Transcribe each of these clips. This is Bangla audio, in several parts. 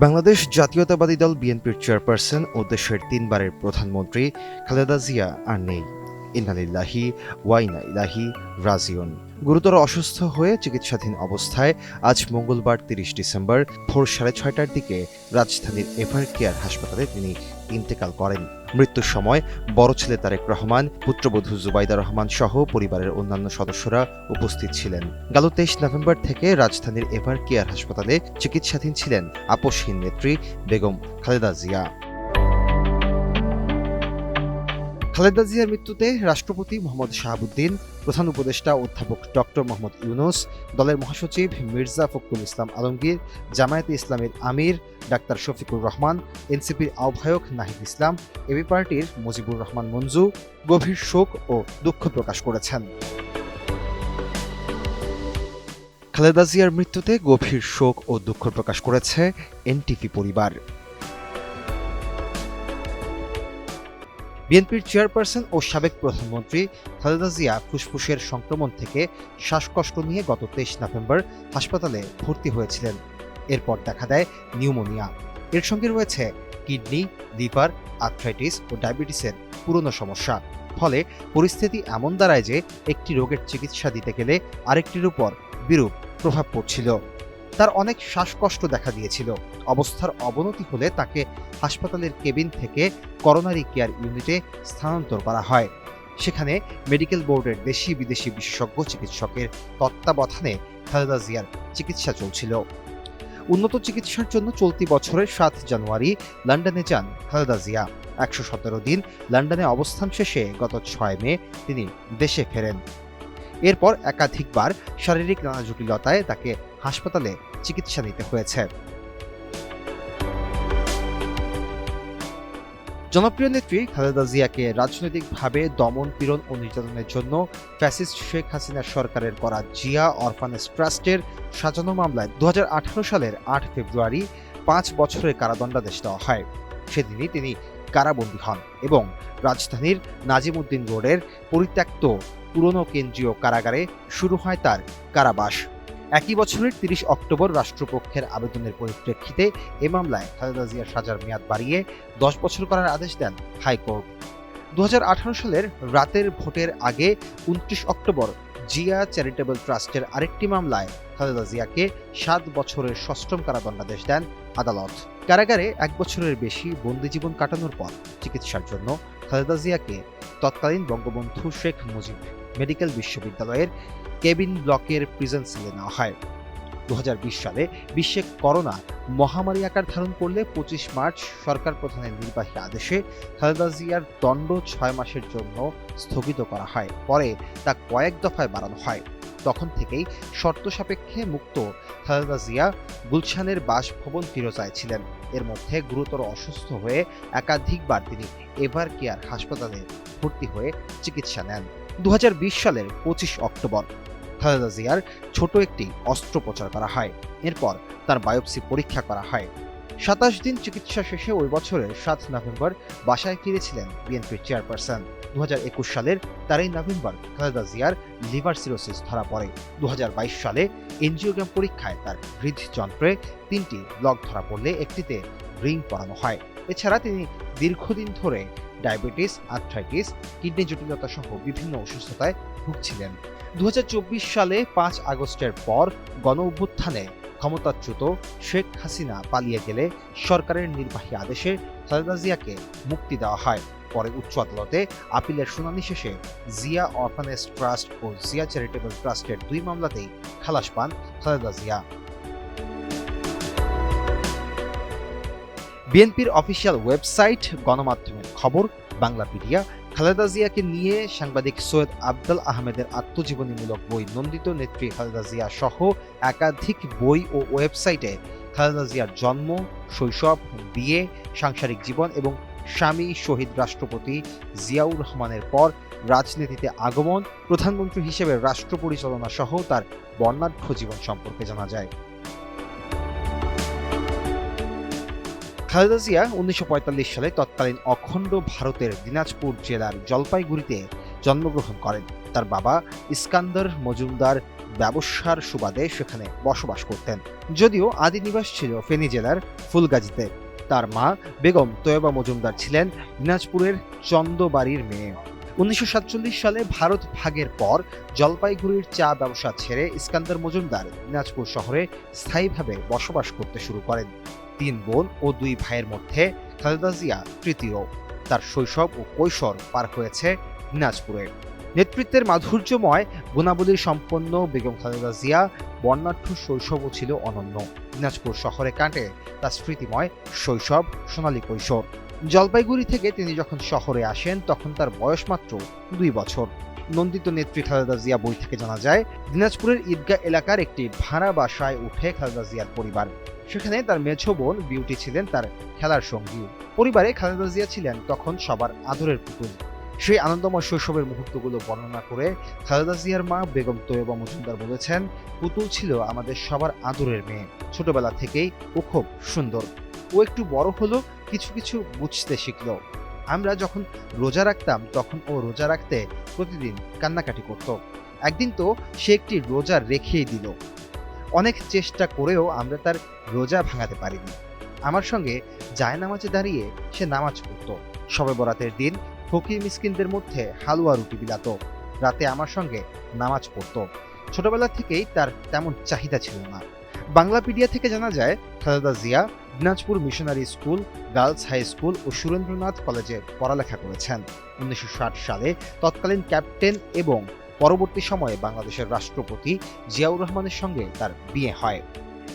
বাংলাদেশ জাতীয়তাবাদী দল বিএনপির চেয়ারপারসন ও দেশের ৩ বারের প্রধানমন্ত্রী খালেদা জিয়া আর নেই। ইন্না লিল্লাহি ওয়া ইন্না ইলাইহি রাজিউন। গুরুতর অসুস্থ হয়ে চিকিৎসাধীন অবস্থায় আজ মঙ্গলবার ৩০ ডিসেম্বর ভোর ৬:৩০টার দিকে রাজধানীর এভার কেয়ার হাসপাতালে তিনি ইন্তেকাল করেন। মৃত্যুর সময় বড় ছেলে তারেক রহমান, পুত্রবধূ জুবাইদা রহমান সহ পরিবারের অন্যান্য সদস্যরা উপস্থিত ছিলেন। গেল ২৩ নভেম্বর থেকে রাজধানীর এভার কেয়ার হাসপাতালে চিকিৎসাধীন ছিলেন আপসহীন নেত্রী বেগম খালেদা জিয়া। খালেদা জিয়ার মৃত্যুতে রাষ্ট্রপতি মোহাম্মদ শাহাবুদ্দিন, প্রধান উপদেষ্টা অধ্যাপক ডক্টর মোহাম্মদ ইউনূস, দলের মহাসচিব মির্জা ফখরুল ইসলাম আলমগীর, জামায়াতে ইসলামীর আমির ডাক্তার শফিকুর রহমান, এনসিপির আহ্বায়ক নাহিদ ইসলাম, এবি পার্টির মুজিবুর রহমান মঞ্জু গভীর শোক ও দুঃখ প্রকাশ করেছেন। খালেদা জিয়ার মৃত্যুতে গভীর শোক ও দুঃখ প্রকাশ করেছে এনটিভি পরিবার। বিএনপির চেয়ারপারসন ও সাবেক প্রধানমন্ত্রী খালেদা জিয়া ফুসফুসের সংক্রমণ থেকে শ্বাসকষ্ট নিয়ে গত ২৩ নভেম্বর হাসপাতালে ভর্তি হয়েছিলেন। এরপর দেখা দেয় নিউমোনিয়া। এর সঙ্গে রয়েছে কিডনি, লিভার, আর্থ্রাইটিস ও ডায়াবেটিসের পুরনো সমস্যা। ফলে পরিস্থিতি এমন দাঁড়ায় যে একটি রোগের চিকিৎসা দিতে গেলে আরেকটির উপর বিরূপ প্রভাব পড়ছিল। তার অনেক শ্বাসকষ্ট দেখা দিয়েছিল। অবস্থার অবনতি হলে তাকে হাসপাতালের কেবিন থেকে করোনারি কেয়ার ইউনিটে স্থানান্তর করা হয়। সেখানে মেডিকেল বোর্ডের দেশি বিদেশি বিশেষজ্ঞ চিকিৎসকের তত্ত্বাবধানে খালেদা জিয়ার চিকিৎসা চলছিল। উন্নত চিকিৎসার জন্য চলতি বছরের ৭ জানুয়ারি লন্ডনে যান খালেদা জিয়া। ১১৭ দিন লন্ডনে অবস্থান শেষে গত ৬ মে তিনি দেশে ফেরেন। এরপর একাধিকবার শারীরিক নানা জটিলতায় তাকে হাসপাতালে চিকিৎসা নিতে হয়েছে। জনপ্রিয় নেত্রী খালেদা জিয়াকে রাজনৈতিকভাবে দমন, পীড়ন ও নির্যাতনের জন্য ফ্যাসিস্ট শেখ হাসিনা সরকারের করা জিয়া অরফানেজ ট্রাস্টের সাজানো মামলায় ২০১৮ সালের ৮ ফেব্রুয়ারি ৫ বছরের কারাদণ্ডাদেশ দেওয়া হয়। সেদিনই তিনি কারাবন্দী হন এবং রাজধানীর নাজিমউদ্দিন রোডের পরিত্যক্ত পুরনো কেন্দ্রীয় কারাগারে শুরু হয় তার কারাবাস। একই বছরের ৩০ অক্টোবর রাষ্ট্রপক্ষের আবেদনের পরিপ্রেক্ষিতে এ মামলায় খালেদা জিয়ার সাজার মেয়াদ বাড়িয়ে ১০ বছর করার আদেশ দেন হাইকোর্ট। ২০১৮ সালের রাতের ভোটের আগে ২৯ অক্টোবর জিয়া চ্যারিটেবল ট্রাস্টের আরেকটি মামলায় খালেদা জিয়াকে ৭ বছরের ষষ্ঠম কারাদণ্ডাদেশ দেন আদালত। কারাগারে ১ বছরের বেশি বন্দিজীবন কাটানোর পর চিকিৎসার জন্য খালেদা জিয়াকে তৎকালীন বঙ্গবন্ধু শেখ মুজিব মেডিকেল বিশ্ববিদ্যালয়ের কেবিন ব্লকের প্রিজন সেলে নেওয়া হয়। ২০২০ সালে বিশ্বে করোনা মহামারী আকার ধারণ করলে ২৫ মার্চ সরকার প্রধানের নির্বাহী আদেশে খালেদা জিয়ার দণ্ড ৬ মাসের জন্য স্থগিত করা হয়। পরে তা কয়েক দফায় বাড়ানো হয়। তখন থেকেই শর্ত সাপেক্ষে মুক্ত খালেদা জিয়া গুলশানের বাসভবন ফিরোজায় ছিলেন। এর মধ্যে গুরুতর অসুস্থ হয়ে একাধিকবার তিনি এভার কেয়ার হাসপাতালে ভর্তি হয়ে চিকিৎসা নেন। ২০২০ সালের ২৫ অক্টোবর খালেদা জিয়ার ছোট একটি অস্ত্রোপচার করা হয়। এরপর তার বায়োপসি পরীক্ষা করা হয়। ২৭ দিন চিকিৎসা শেষে ওই বছরের ৭ নভেম্বর বাসায় ফিরেছিলেন বিএনপির চেয়ারপারসন। ২০২১ সালের ১৩ নভেম্বর খালেদা জিয়ার লিভার সিরোসিস ধরা পড়ে। ২০২২ সালে এনজিওগ্রাম পরীক্ষায় তার হৃদযন্ত্রে ৩টি ব্লক ধরা পড়লে একটিতে রিং পরানো হয়। এছাড়া তিনি দীর্ঘদিন ধরে ডায়াবেটিস, আর্থ্রাইটিস, কিডনি জটিলতা সহ বিভিন্ন অসুস্থতায় ভুগছিলেন। ২০২৪ সালে ৫ আগস্টের পর গণঅভ্যুত্থানে ক্ষমতাচ্যুত শেখ হাসিনা পালিয়ে গেলে সরকারের নির্বাহী আদেশে খালেদা জিয়াকে মুক্তি দেওয়া হয়। পরে উচ্চ আদালতে আপিলের শুনানি শেষে জিয়া অরফানেজ ট্রাস্ট ও জিয়া চ্যারিটেবল ট্রাস্টের ২ মামলাতেই খালাস পান খালেদা জিয়া। বিএনপির অফিসিয়াল ওয়েবসাইট, গণমাধ্যমের খবর, বাংলাপিডিয়া খালেদা জিয়াকে নিয়ে সাংবাদিক সৈয়দ আফজাল আহমেদের আত্মজীবনীমূলক বই নন্দিত নেত্রী খালেদা জিয়া সহ একাধিক বই ও ওয়েবসাইটে খালেদা জিয়ার জন্ম, শৈশব, বিয়ে, সাংসারিক জীবন এবং স্বামী শহীদ রাষ্ট্রপতি জিয়াউর রহমানের পর রাজনীতিতে আগমন, প্রধানমন্ত্রী হিসেবে রাষ্ট্র পরিচালনা সহ তার বর্ণাঢ্য জীবন সম্পর্কে জানা যায়। খালেদা জিয়া ১৯৪৫ সালে তৎকালীন অখণ্ড ভারতের দিনাজপুর জেলার জলপাইগুড়িতে জন্মগ্রহণ করেন। তার বাবা ইস্কান্দর মজুমদার ব্যবসার সুবাদে সেখানে বসবাস করতেন। যদিও আদি নিবাস ছিল ফেনী জেলার ফুলগাজীতে। তার মা বেগম তৈয়বা মজুমদার ছিলেন দিনাজপুরের চন্দবাড়ির মেয়ে। 1947 সালে ভারত ভাগের পর জলপাইগুড়ির চা ব্যবসা ছেড়ে ইস্কান্দার মজুমদার দিনাজপুর শহরে স্থায়ীভাবে বসবাস করতে শুরু করেন। 3 বোন ও 2 ভাইয়ের মধ্যে খালেদা জিয়া তৃতীয়। তার শৈশব ও কৈশোর পার হয়েছে দিনাজপুরে। নেতৃত্বের মাধুর্যময় গুণাবলীর সম্পন্ন বেগম খালেদা জিয়া বর্ণাঢ্য শৈশবও ছিল অনন্য। দিনাজপুর শহরে কাটে তার স্মৃতিময় শৈশব, সোনালী কৈশোর। জলপাইগুড়ি থেকে তিনি যখন শহরে আসেন তখন তার বয়স মাত্র 2 বছর। নন্দিত নেত্রী খালেদা জিয়া বই থেকে জানা যায়, দিনাজপুরের ঈদগাহ এলাকার একটি ভাড়া বাসায় উঠে খালেদা জিয়ার পরিবার। সেখানে তার মেঝো বোন বিউটি ছিলেন তার খেলার সঙ্গী। পরিবারে খালেদা জিয়া ছিলেন তখন সবার আদরের পুতুল। সেই আনন্দময় শৈশবের মুহূর্তগুলো বর্ণনা করে খালেদা জিয়ার মা বেগম তৈয়বা মজুমদার বলেছেন, পুতুল ছিল আমাদের সবার আদরের মেয়ে। ছোটবেলা থেকেই ও খুব সুন্দর। ও একটু বড় হলো, কিছু কিছু বুঝতে শিখলো। আমরা যখন রোজা রাখতাম তখন ও রোজা রাখতে প্রতিদিন কান্নাকাটি করত। একদিন তো সে একটি রোজা রেখেই দিল। অনেক চেষ্টা করেও আমরা তার রোজা ভাঙাতে পারিনি। আমার সঙ্গে জায়নামাজে দাঁড়িয়ে সে নামাজ পড়ত। শবে বরাতের দিন ফকির মিসকিনদের মধ্যে হালুয়া রুটি বিলাত। রাতে আমার সঙ্গে নামাজ পড়ত। ছোটবেলা থেকেই তার তেমন চাহিদা ছিল না। বাংলাপিডিয়া থেকে জানা যায়, Khaleda Zia Dinajpur missionary school, girls high school ও সুরেন্দ্রনাথ কলেজে পড়ালেখা করেছেন। 1960 সালে তৎকালীন ক্যাপ্টেন এবং পরবর্তী সময়ে বাংলাদেশের রাষ্ট্রপতি জিয়াউর রহমানের সঙ্গে তার বিয়ে হয়।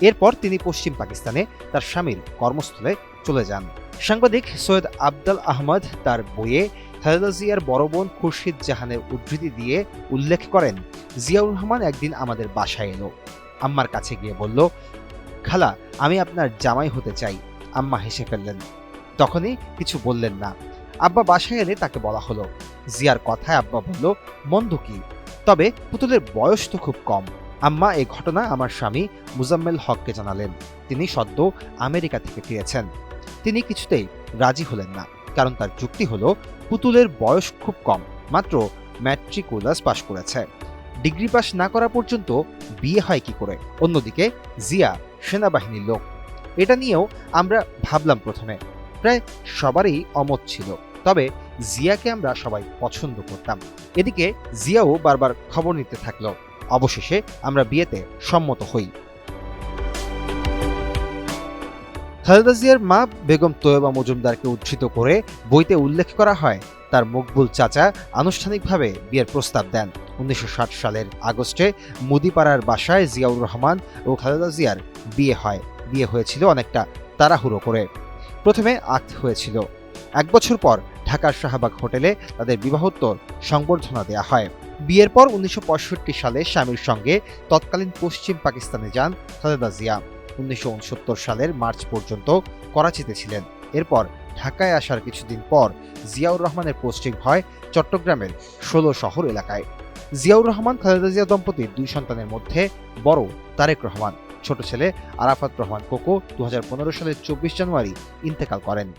এরপর তিনি পশ্চিম পাকিস্তানে তার স্বামীর কর্মস্থলে চলে যান। সাংবাদিক সৈয়দ আবদাল আহমদ তার বইয়ে খালেদা জিয়ার বড় বোন খুরশিদ জাহানের উদ্ধৃতি দিয়ে উল্লেখ করেন, জিয়াউর রহমান একদিন আমাদের বাসায় এলো। আম্মার কাছে গিয়ে বলল, খালা, আমি আপনার জামাই হতে চাই। আম্মা হেসে ফেললেন। তখনই কিছু বললেন না। আব্বা বাসায় এলে তাকে বলা হলো। জিয়ার কথায় আব্বা বলল, মন্দ কি, তবে পুতুলের বয়স তো খুব কম। আম্মা এই ঘটনা আমার স্বামী মুজাম্মেল হককে জানালেন। তিনি সদ্য আমেরিকা থেকে ফিরেছেন। তিনি কিছুতেই রাজি হলেন না, কারণ তার যুক্তি হলো পুতুলের বয়স খুব কম, মাত্র ম্যাট্রিকুলাস পাশ করেছে। ডিগ্রি পাস না করা পর্যন্ত বিয়ে হয় কি করে? অন্যদিকে জিয়া সেনাবাহিনীর লোক। এটা নিয়েও আমরা ভাবলাম প্রথমে। প্রায় সবারই অমত ছিল, তবে জিয়াকে আমরা সবাই পছন্দ করতাম। এদিকে জিয়াও বারবার খবর নিতে থাকলো। অবশেষে আমরা বিয়েতে সম্মত হই। খালেদা জিয়ার মা বেগম তৈয়বা মজুমদারকে উদ্ধৃত করে বইতে উল্লেখ করা হয়, তার মকবুল চাচা আনুষ্ঠানিকভাবে বিয়ের প্রস্তাব দেন। 1960 সালের আগস্টে মুদিপাড়ার বাসায় জিয়াউর রহমান ও খালেদা জিয়ার বিয়ে হয়। বিয়ে হয়েছিল অনেকটা তাড়াহুড়ো করে। প্রথমে আক্ত হয়েছিল। 1 বছর পর ঢাকার শাহবাগ হোটেলে তাদের বিবাহোত্তর সংবর্ধনা দেয়া হয়। বিয়ের পর 1965 সালে স্বামীর সঙ্গে তৎকালীন পশ্চিম পাকিস্তানে যান খালেদা জিয়া। 1969 সালের মার্চ পর্যন্ত করাচিতে ছিলেন। এরপর ঢাকায় আসার কিছুদিন পর জিয়াউর রহমানের পোস্টিং হয় চট্টগ্রামের 16 শহর এলাকায়। জিয়াউর রহমান খালেদা জিয়া দম্পতির 2 সন্তানের মধ্যে বড় তারেক রহমান। ছোট ছেলে আরাফাত রহমান কোকো 2015 সালের 24 জানুয়ারি ইন্তেকাল করেন।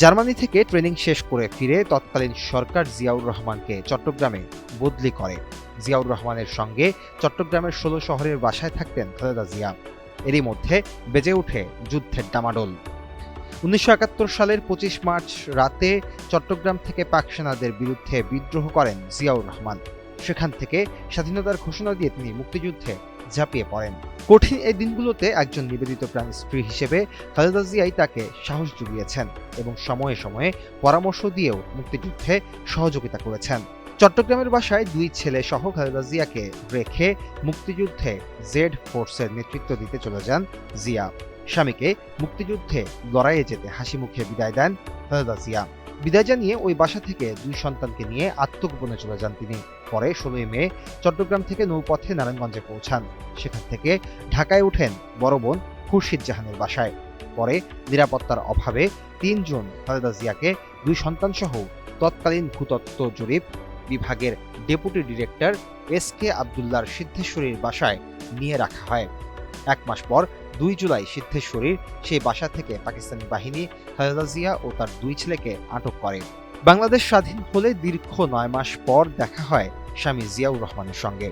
জার্মানি থেকে ট্রেনিং শেষ করে ফিরে তৎকালীন সরকার জিয়াউর রহমানকে চট্টগ্রামে বদলি করে। জিয়াউর রহমানের সঙ্গে চট্টগ্রামের 16 শহরের বাসায় থাকতেন খালেদা জিয়া। এরই মধ্যে বেজে ওঠে যুদ্ধের ডামাডোল। 1971 সালের 25 মার্চ রাতে চট্টগ্রাম থেকে পাক সেনাদের বিরুদ্ধে বিদ্রোহ করেন জিয়াউর রহমান। সেখান থেকে স্বাধীনতার ঘোষণা দিয়ে তিনি মুক্তিযুদ্ধে ঝাঁপিয়ে পড়েন। কঠিন এই দিনগুলোতে একজন নিবেদিত প্রাণ স্ত্রী হিসেবে খালেদা জিয়াই তাকে সাহস জুগিয়েছেন এবং সময়ে সময়ে পরামর্শ দিয়েও মুক্তিযুদ্ধে সহযোগিতা করেছেন। চট্টগ্রামের বাসায় 2 ছেলে সহ খালেদা জিয়াকে রেখে মুক্তিযুদ্ধে জেড ফোর্সের নেতৃত্ব দিতে চলে যান জিয়া। স্বামীকে মুক্তিযুদ্ধে লড়াইয়ে যেতে হাসি মুখে বিদায় দেন খালেদা জিয়া। বিদায় জানিয়ে ওই বাসা থেকে 2 সন্তানকে নিয়ে আত্মগোপনে চলে যান তিনি। পরে 16 মে চট্টগ্রাম থেকে নৌপথে নারায়ণগঞ্জে পৌঁছান। সেখান থেকে ঢাকায় ওঠেন বড় বোন খুরশিদ জাহানের বাসায়। পরে নিরাপত্তার অভাবে 3 জুন খালেদা জিয়াকে 2 সন্তানসহ তৎকালীন ভূতত্ত্ব জরিপ বিভাগের ডেপুটি ডিরেক্টর SK আবদুল্লাহর সিদ্ধেশ্বরীর বাসায় নিয়ে রাখা হয়। 1 মাস পর 2 জুলাই সিদ্ধেশ্বরীর সেই বাসা থেকে পাকিস্তানি বাহিনী খালেদা জিয়া ও তার 2 ছেলেকে আটক করে। বাংলাদেশ স্বাধীন হলে দীর্ঘ 9 মাস পর দেখা হয় স্বামী জিয়াউর রহমানের সঙ্গে।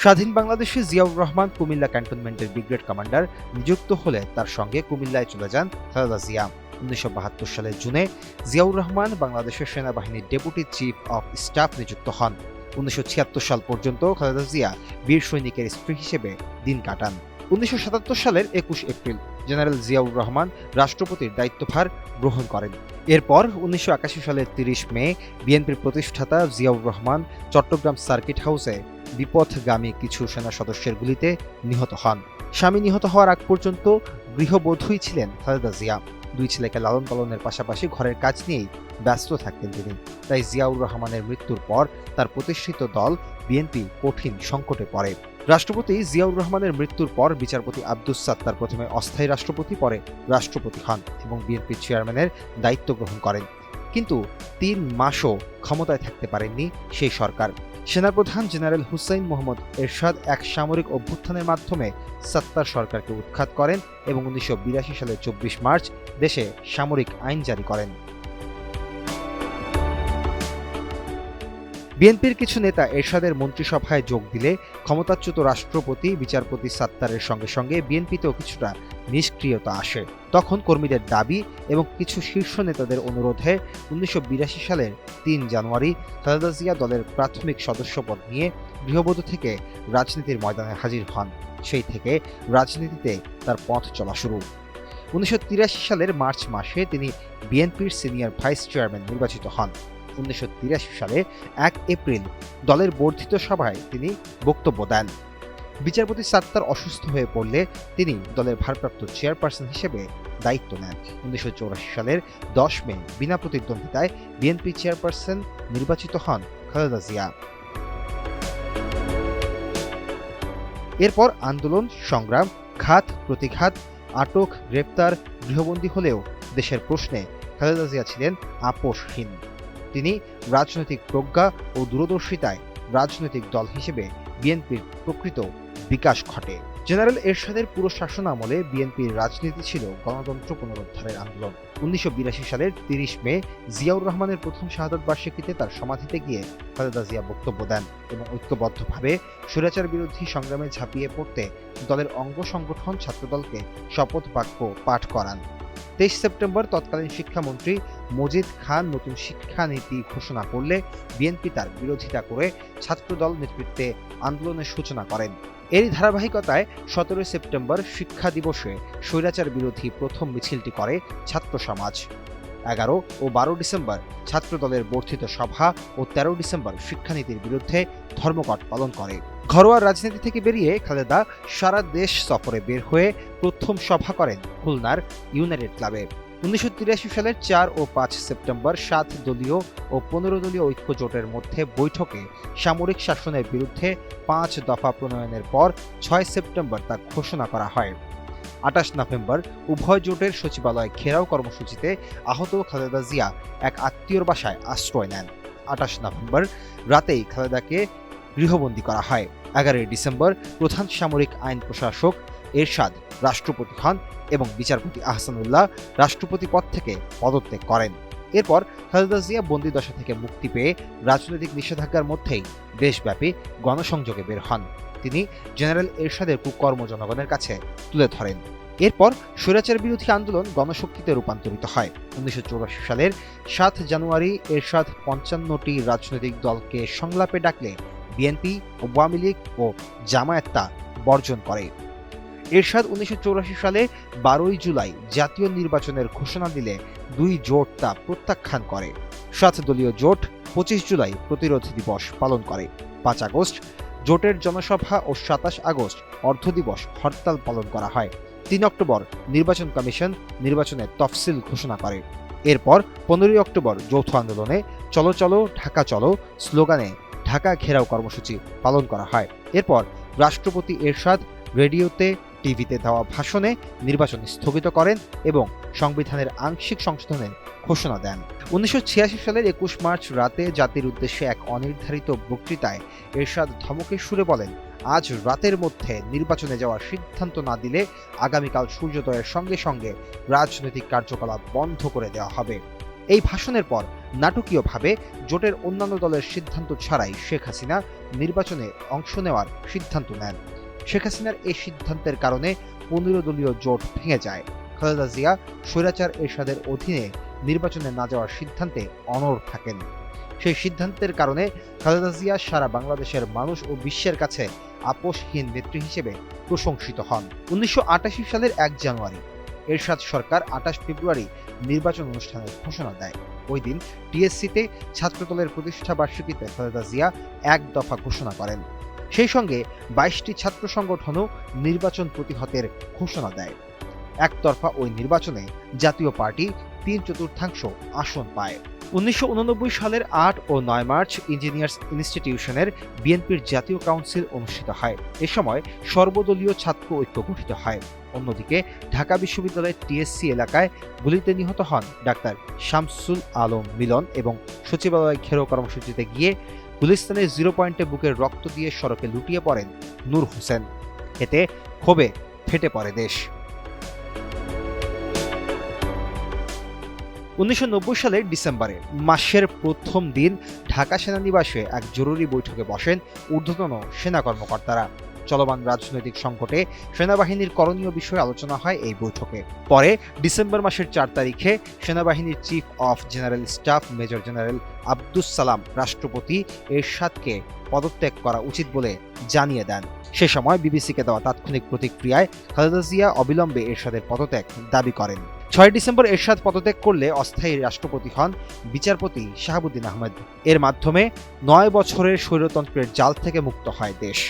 স্বাধীন বাংলাদেশে জিয়াউর রহমান কুমিল্লা ক্যান্টনমেন্টের ব্রিগেড কমান্ডার নিযুক্ত হলে তার সঙ্গে কুমিল্লায় চলে যান খালেদা জিয়া। 1972 সালের জুনে জিয়াউর রহমান বাংলাদেশের সেনাবাহিনীর ডেপুটি চিফ অফ স্টাফ নিযুক্ত হন। 1976 সাল পর্যন্ত খালেদা জিয়া বীর সৈনিকের স্ত্রী হিসেবে দিন কাটান। 1977 সালের 21 এপ্রিল জেনারেল জিয়াউর রহমান রাষ্ট্রপতির দায়িত্বভার গ্রহণ করেন। এরপর 1981 সালের 30 মে বিএনপির প্রতিষ্ঠাতা জিয়াউর রহমান চট্টগ্রাম সার্কিট হাউসে বিপথগামী কিছু সেনা সদস্যের গুলিতে নিহত হন। স্বামী নিহত হওয়ার আগ পর্যন্ত গৃহবধূই ছিলেন খালেদা জিয়া। 2 ছেলেকে লালন পালনের পাশাপাশি ঘরের কাজ নিয়েই ব্যস্ত থাকতেন তিনি। তাই জিয়াউর রহমানের মৃত্যুর পর তার প্রতিষ্ঠিত দল বিএনপি কঠিন সংকটে পড়ে। রাষ্ট্রপতি জিয়াউর রহমানের মৃত্যুর পর বিচারপতি আব্দুস সাত্তার প্রথমে অস্থায়ী রাষ্ট্রপতি, পরে রাষ্ট্রপতি হন এবং বিএনপি চেয়ারম্যানের দায়িত্ব গ্রহণ করেন। কিন্তু 3 মাসও ক্ষমতায় থাকতে পারেননি সেই সরকার। সেনাপ্রধান জেনারেল হুসাইন মোহাম্মদ এরশাদ এক সামরিক অভ্যুত্থানের মাধ্যমে সাত্তার সরকারকে উৎখাত করেন এবং 1982 সালের 24 মার্চ দেশে সামরিক আইন জারি করেন। বিএনপির কিছু নেতা এরশাদের মন্ত্রিসভায় যোগ দিলে ক্ষমতাচ্যুত রাষ্ট্রপতি বিচারপতি সাত্তারের সঙ্গে সঙ্গে বিএনপিতেও কিছুটা নিষ্ক্রিয়তা আসে। তখন কর্মীদের দাবি এবং কিছু শীর্ষ নেতাদের অনুরোধে 1982 সালের 3 জানুয়ারি খালেদা জিয়া দলের প্রাথমিক সদস্যপদ নিয়ে গৃহবধূ থেকে রাজনীতির ময়দানে হাজির হন। সেই থেকে রাজনীতিতে তার পথ চলা শুরু। 1983 সালের মার্চ মাসে তিনি বিএনপির সিনিয়র ভাইস চেয়ারম্যান নির্বাচিত হন। 1983 সালে 1 এপ্রিল দলের বর্ধিত সভায় তিনি বক্তব্য দেন। বিচারপতি সাত্তার অসুস্থ হয়ে পড়লে তিনি দলের ভারপ্রাপ্ত চেয়ারপারসন হিসেবে দায়িত্ব নেন। 1984 সালের 10 মে বিনা প্রতিদ্বন্দ্বিতায় বিএনপি চেয়ারপারসন নির্বাচিত হন খালেদা জিয়া। এরপর আন্দোলন, সংগ্রাম, ঘাত প্রতিঘাত, আটক, গ্রেপ্তার, গৃহবন্দী হলেও দেশের প্রশ্নে খালেদা জিয়া ছিলেন আপোষহীন। তিনি রাজনৈতিক প্রজ্ঞা ও দূরদর্শিতায় রাজনৈতিক দল হিসেবে বিএনপির প্রকৃত বিকাশ ঘটে। জেনারেল এরশাদের পুরো শাসনামলে বিএনপির রাজনীতি ছিল গণতন্ত্র পুনরুদ্ধারের আন্দোলন। 1982 সালের 30 মে জিয়াউর রহমানের প্রথম শাহাদত বার্ষিকীতে তার সমাধিতে গিয়ে খালেদা জিয়া বক্তব্য দেন এবং ঐক্যবদ্ধভাবে স্বৈরাচার বিরোধী সংগ্রামে ঝাঁপিয়ে পড়তে দলের অঙ্গ সংগঠন ছাত্রদলকে শপথ বাক্য পাঠ করান। 23 সেপ্টেম্বর তৎকালীন শিক্ষামন্ত্রী মজিদ খান নতুন শিক্ষানীতি ঘোষণা করলে বিএনপি তার বিরোধিতা করে ছাত্রদল নেতৃত্বে আন্দোলনের সূচনা করেন। এরই ধারাবাহিকতায় 17 সেপ্টেম্বর শিক্ষা দিবসে স্বৈরাচার বিরোধী প্রথম মিছিলটি করে ছাত্র সমাজ। 11 ও 12 ডিসেম্বর ছাত্রদলের বর্ধিত সভা ও 13 ডিসেম্বর শিক্ষানীতির বিরুদ্ধে ধর্মঘট পালন করে। ঘরোয়া রাজনীতি থেকে বেরিয়ে খালেদা সারা দেশ সফরে বের হয়ে প্রথম সভা করেন খুলনার ইউনাইটেড ক্লাবে। 1983 সালের 4 ও 5 সেপ্টেম্বর 7 দলীয় ও 15 দলীয় ঐক্য জোটের মধ্যে বৈঠকে সামরিক শাসনের বিরুদ্ধে 5 দফা প্রণয়নের পর 6 সেপ্টেম্বর তা ঘোষণা করা হয়। 28 নভেম্বর উভয় জোটের সচিবালয় ঘেরাও কর্মসূচিতে আহত খালেদা জিয়া এক আত্মীয়র বাসায় আশ্রয় নেন। 28 নভেম্বর রাতেই খালেদাকে গৃহবন্দী করা হয়। 11 ডিসেম্বর প্রধান সামরিক আইন প্রশাসক এরশাদ রাষ্ট্রপতি হন এবং বিচারপতি আহসানুল্লাহ রাষ্ট্রপতি পদ থেকে পদত্যাগ করেন। এরপর খালেদা জিয়া বন্দিদশা থেকে মুক্তি পেয়ে রাজনৈতিক নিষেধাজ্ঞার মধ্যেই দেশব্যাপী গণসংযোগে বের হন। তিনি জেনারেল এরশাদের কুকর্ম জনগণের কাছে তুলে ধরেন। এরপর স্বৈরাচার বিরোধী আন্দোলন গণশক্তিতে রূপান্তরিত হয়। 1984 সালের 7 জানুয়ারি এরশাদ 55টি রাজনৈতিক দলকে সংলাপে ডাকলে বিএনপি, আওয়ামী লীগ ও জামায়াত তা বর্জন করে। এরশাদ 1984 সালে 12 জুলাই জাতীয় নির্বাচনের ঘোষণা দিলে 2 জোট তা প্রত্যাখ্যান করে। 7 দলীয় জোট 25 জুলাই প্রতিরোধ দিবস পালন করে। 5 আগস্ট জোটের জনসভা ও 27 আগস্ট অর্ধদিবস হরতাল পালন করা হয়। 3 অক্টোবর নির্বাচন কমিশন নির্বাচনের তফসিল ঘোষণা করে। এরপর 15 অক্টোবর যৌথ আন্দোলনে চলো চলো ঢাকা চলো স্লোগানে ঢাকা ঘেরাও কর্মসূচি পালন করা হয়। এরপর রাষ্ট্রপতি এরশাদ রেডিওতে টিভিতে দেওয়া ভাষণে নির্বাচন স্থগিত করেন এবং সংবিধানের আংশিক সংশোধনের ঘোষণা দেন। 1986 সালের 21 মার্চ রাতে জাতির উদ্দেশ্যে এক অনির্ধারিত বক্তৃতায় এরশাদ ধমকের সুরে বলেন, আজ রাতের মধ্যে নির্বাচনে যাওয়ার সিদ্ধান্ত না দিলে আগামীকাল সূর্যোদয়ের সঙ্গে সঙ্গে রাজনৈতিক কার্যকলাপ বন্ধ করে দেওয়া হবে। এই ভাষণের পর নাটকীয়ভাবে জোটের অন্যান্য দলের সিদ্ধান্ত ছাড়াই শেখ হাসিনা নির্বাচনে অংশ নেওয়ার সিদ্ধান্ত নেন। শেখ হাসিনার এই সিদ্ধান্তের কারণে 15 দলীয় জোট ভেঙে যায়। খালেদা জিয়া স্বৈরাচার এরশাদের অধীনে নির্বাচনে না যাওয়ার সিদ্ধান্তে অনড় থাকেন। সেই সিদ্ধান্তের কারণে খালেদা জিয়া সারা বাংলাদেশের মানুষ ও বিশ্বের কাছে আপোষহীন নেত্রী হিসেবে প্রশংসিত হন। 1988 সালের 1 জানুয়ারি এরশাদ সরকার 28 ফেব্রুয়ারি নির্বাচন অনুষ্ঠানের ঘোষণা দেয়। ওই দিন টিএসসিতে ছাত্রদলের প্রতিষ্ঠা বার্ষিকীতে খালেদা জিয়া এক দফা ঘোষণা করেন। সেই সঙ্গে 22টি ছাত্র সংগঠনও নির্বাচন প্রতিহতের ঘোষণা দেয়। একতরফা ওই নির্বাচনে জাতীয় পার্টি 3/4 আসন পায়। 1989 সালের 8 ও 9 মার্চ ইঞ্জিনিয়ার্স ইনস্টিটিউশনের বিএনপির জাতীয় কাউন্সিল অনুষ্ঠিত হয়। এ সময় সর্বদলীয় ছাত্র ঐক্য গঠিত হয়। অন্যদিকে ঢাকা বিশ্ববিদ্যালয়ের টিএসসি এলাকায় গুলিতে নিহত হন ডাক্তার শামসুল আলম মিলন এবং সচিবালয় ঘেরাও কর্মসূচিতে গিয়ে গুলিস্তানের 0 পয়েন্টে বুকের রক্ত দিয়ে সড়কে লুটিয়ে পড়েন নূর হোসেন। এতে ক্ষোভে ফেটে পড়ে দেশ। 1990 সালের ডিসেম্বরে মাসের প্রথম দিন ঢাকা সেনানিবাসে এক জরুরি বৈঠকে বসেন ঊর্ধ্বতন সেনা কর্মকর্তারা। চলমান রাজনৈতিক সংকটে সেনাবাহিনীর করণীয় বিষয়ে আলোচনা হয় এই বৈঠকে। পরে ডিসেম্বর মাসের 4 তারিখে সেনাবাহিনীর chief of general staff major general Abdus Salam রাষ্ট্রপতি এরশাদকে পদত্যাগ করা উচিত বলে জানিয়ে দেন। সে সময় বিবিসিকে দেওয়া তাৎক্ষণিক প্রতিক্রিয়ায় খালেদা জিয়া অবিলম্বে এরশাদের পদত্যাগ দাবি করেন। 6 ডিসেম্বর এরশাদ পদত্যাগ করলে অস্থায়ী রাষ্ট্রপতি হন বিচারপতি শাহাবুদ্দিন আহমেদ। এর মাধ্যমে 9 বছরের স্বৈরতন্ত্রের জাল থেকে মুক্ত হয় দেশ।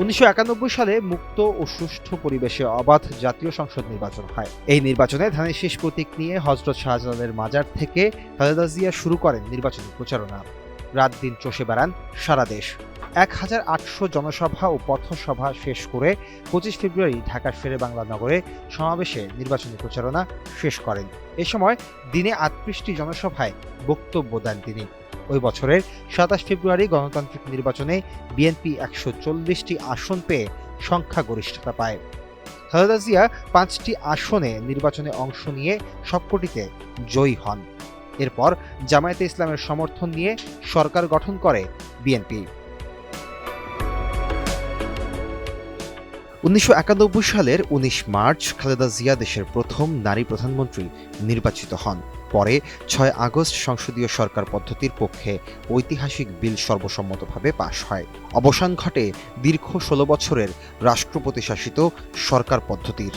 1991 সালে মুক্ত ও সুষ্ঠু পরিবেশে অবাধ জাতীয় সংসদ নির্বাচন হয়। এই নির্বাচনে ধানের শীষ প্রতীক নিয়ে হযরত শাহজালালের মাজার থেকে খালেদা জিয়া শুরু করেন নির্বাচনী প্রচারণা। রাত দিন চষে বেড়ান সারা দেশ। 1800 জনসভা ও পথসভা শেষ করে 25 ফেব্রুয়ারি ঢাকার শেরেবাংলা নগরে সমাবেশে নির্বাচনী প্রচারণা শেষ করেন। এ সময় দিনে 38টি জনসভায় বক্তব্য দেন তিনি। ওই বছরের 27 ফেব্রুয়ারি গণতান্ত্রিক নির্বাচনে বিএনপি 140টি আসন পেয়ে সংখ্যাগরিষ্ঠতা পায়। খালেদা জিয়া 5টি আসনে নির্বাচনে অংশ নিয়ে সবকটিতে জয়ী হন। এরপর জামায়াতে ইসলামের সমর্থন নিয়ে সরকার গঠন করে বিএনপি। 1991 সালের 19 মার্চ খালেদা জিয়া দেশের প্রথম নারী প্রধানমন্ত্রী নির্বাচিত হন। পরে 6 আগস্ট সংসদীয় সরকার পদ্ধতির পক্ষে ঐতিহাসিক বিল সর্বসম্মতভাবে পাশ হয়। অবসান ঘটে দীর্ঘ 16 বছরের রাষ্ট্রপতি শাসিত সরকার পদ্ধতির।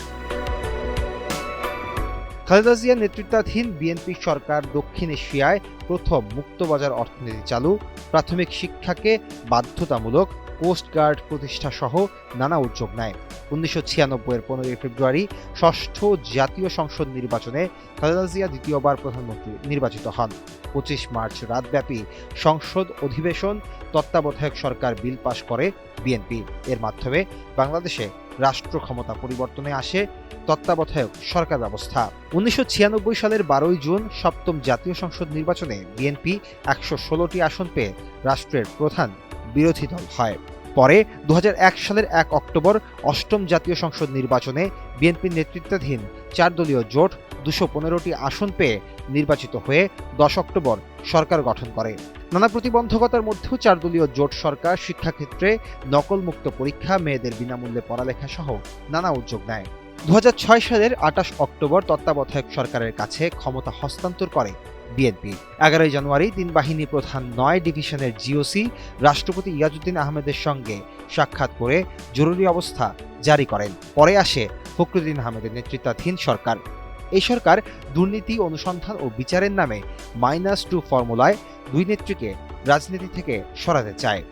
খালেদা জিয়া নেতৃত্বাধীন বিএনপি সরকার দক্ষিণ এশিয়ায় প্রথম মুক্তবাজার অর্থনীতি চালু, প্রাথমিক শিক্ষাকে বাধ্যতামূলক, কোস্টগার্ড প্রতিষ্ঠা সহ নানা উদ্যোগ নেয়। 1996 এর 15 ফেব্রুয়ারি ষষ্ঠ জাতীয় সংসদ নির্বাচনে খালেদা জিয়া দ্বিতীয়বার প্রধানমন্ত্রী নির্বাচিত হন। 25 মার্চ রাতব্যাপী সংসদ অধিবেশন তত্ত্বাবধায়ক সরকার বিল পাশ করে বিএনপি। এর মাধ্যমে বাংলাদেশে রাষ্ট্র ক্ষমতা পরিবর্তনে আসে তত্ত্বাবধায়ক সরকার ব্যবস্থা। 1996 সালের 12 জুন সপ্তম জাতীয় সংসদ নির্বাচনে বিএনপি 116টি আসন পেয়ে রাষ্ট্রের প্রধান বিরোধী দল হয়। পরে 2001 সালের 1 অক্টোবর অষ্টম জাতীয় সংসদ নির্বাচনে বিএনপির নেতৃত্বাধীন 4 দলীয় জোট 215টি আসন পেয়ে নির্বাচিত হয়ে 10 অক্টোবর সরকার গঠন করে। নানা প্রতিবন্ধকতার মধ্যেও 4 দলীয় জোট সরকার শিক্ষাক্ষেত্রে নকলমুক্ত পরীক্ষা, মেয়েদের বিনামূল্যে পড়ালেখা সহ নানা উদ্যোগ নেয়। 2006 সালের 28 অক্টোবর তত্ত্বাবধায়ক সরকারের কাছে ক্ষমতা হস্তান্তর করে বিএনপি। 11 জানুয়ারি 3 বাহিনী প্রধান 9 ডিভিশনের জিওসি রাষ্ট্রপতি ইয়াজউদ্দিন আহমেদের সঙ্গে সাক্ষাৎ করে জরুরি অবস্থা জারি করেন। পরে আসে ফখরুদ্দিন আহমেদের নেতৃত্বাধীন সরকার। এই সরকার দুর্নীতি অনুসন্ধান ও বিচারের নামে -2 ফর্মুলায় 2 নেত্রীকে রাজনীতি থেকে সরাতে চায়।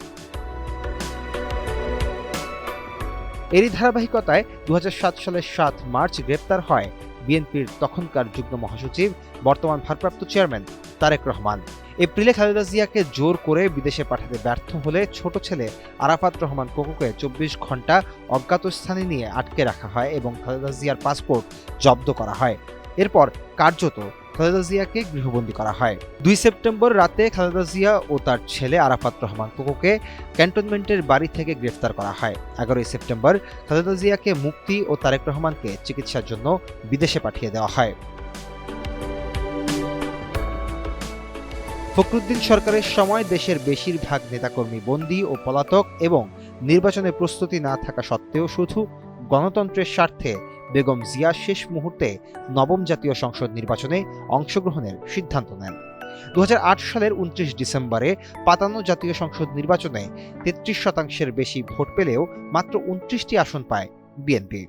এরই ধারাবাহিকতায় 2007 সালের 7 মার্চ গ্রেপ্তার হয় বিএনপির তখনকার যুগ্ম মহাসচিব, বর্তমান ভারপ্রাপ্ত চেয়ারম্যান তারেক রহমান। এপ্রিলে খালেদা জিয়াকে জোর করে বিদেশে পাঠাতে ব্যর্থ হলে ছোট ছেলে আরাফাত রহমান কোকোকে ২৪ ঘণ্টা অজ্ঞাত স্থানে নিয়ে আটকে রাখা হয় এবং খালেদা জিয়ার পাসপোর্ট জব্দ করা হয়। এরপর কার্যত খালেদা জিয়াকে গৃহবন্দী করা হয়। ২ সেপ্টেম্বর রাতে খালেদা জিয়া ও তার ছেলে আরাফাত রহমান কোকোকে ক্যান্টনমেন্টের বাড়ি থেকে গ্রেফতার করা হয়। ১১ সেপ্টেম্বর খালেদা জিয়াকে মুক্তি ও তারেক রহমানকে চিকিৎসার জন্য বিদেশে পাঠিয়ে দেওয়া হয়। ফখরুদ্দিন সরকারের সময় দেশের বেশিরভাগ নেতাকর্মী বন্দী ও পলাতক এবং নির্বাচনের প্রস্তুতি না থাকা সত্ত্বেও শুধু গণতন্ত্রের স্বার্থে বেগম জিয়া শেষ মুহূর্তে নবম জাতীয় সংসদ নির্বাচনে অংশগ্রহণের সিদ্ধান্ত নেন। ২০০৮ সালের ২৯ ডিসেম্বরে ৫৫ জাতীয় সংসদ নির্বাচনে ৩৩% বেশি ভোট পেলেও মাত্র ২৯টি আসন পায় বিএনপি।